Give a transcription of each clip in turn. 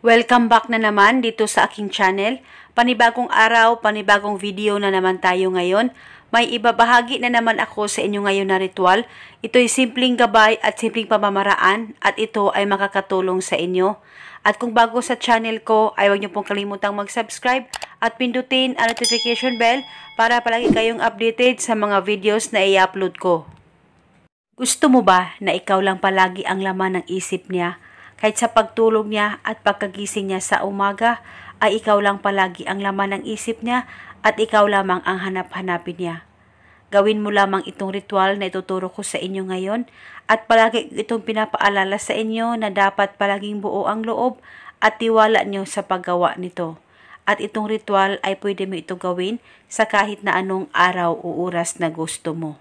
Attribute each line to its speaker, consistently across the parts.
Speaker 1: Welcome back na naman dito sa aking channel. Panibagong araw, panibagong video na naman tayo ngayon. May ibabahagi na naman ako sa inyo ngayon na ritual. Ito'y simpleng gabay at simpleng pamamaraan at ito ay makakatulong sa inyo. At kung bago sa channel ko, ay huwag niyo pong kalimutang mag-subscribe at pindutin ang notification bell para palagi kayong updated sa mga videos na i-upload ko. Gusto mo ba na ikaw lang palagi ang laman ng isip niya? Kahit sa pagtulog niya at pagkagising niya sa umaga, ay ikaw lang palagi ang laman ng isip niya at ikaw lamang ang hanap-hanapin niya. Gawin mo lamang itong ritual na ituturo ko sa inyo ngayon at palagi itong pinapaalala sa inyo na dapat palaging buo ang loob at tiwala niyo sa paggawa nito. At itong ritual ay pwede mo ito gawin sa kahit na anong araw o oras na gusto mo.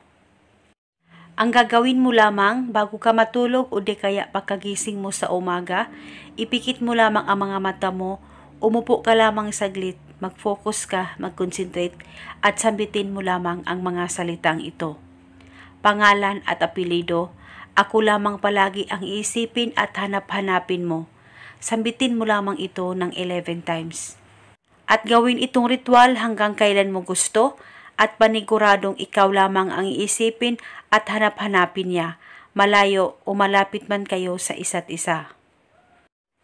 Speaker 1: Ang gagawin mo lamang bago ka matulog o di kaya pagkagising mo sa umaga, ipikit mo lamang ang mga mata mo, umupo ka lamang saglit, mag-focus ka, mag-concentrate at sambitin mo lamang ang mga salitang ito. Pangalan at apelido, ako lamang palagi ang iisipin at hanap-hanapin mo. Sambitin mo lamang ito ng 11 times. At gawin itong ritual hanggang kailan mo gusto at paniguradong ikaw lamang ang iisipin at hanap-hanapin niya, malayo o malapit man kayo sa isa't isa.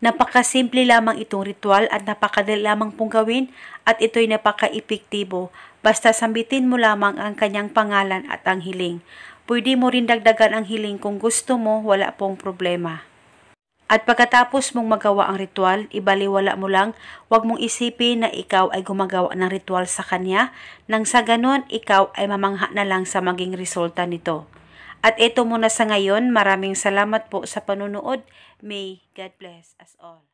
Speaker 1: Napakasimple lamang itong ritual at napakadali lamang pong gawin at ito'y napaka-epektibo. Basta sambitin mo lamang ang kanyang pangalan at ang hiling. Pwede mo rin dagdagan ang hiling kung gusto mo, wala pong problema. At pagkatapos mong magawa ang ritual, ibaliwala mo lang, huwag mong isipin na ikaw ay gumagawa ng ritual sa kanya, nang sa ganon ikaw ay mamangha na lang sa maging resulta nito. At ito muna sa ngayon, maraming salamat po sa panunood. May God bless us all.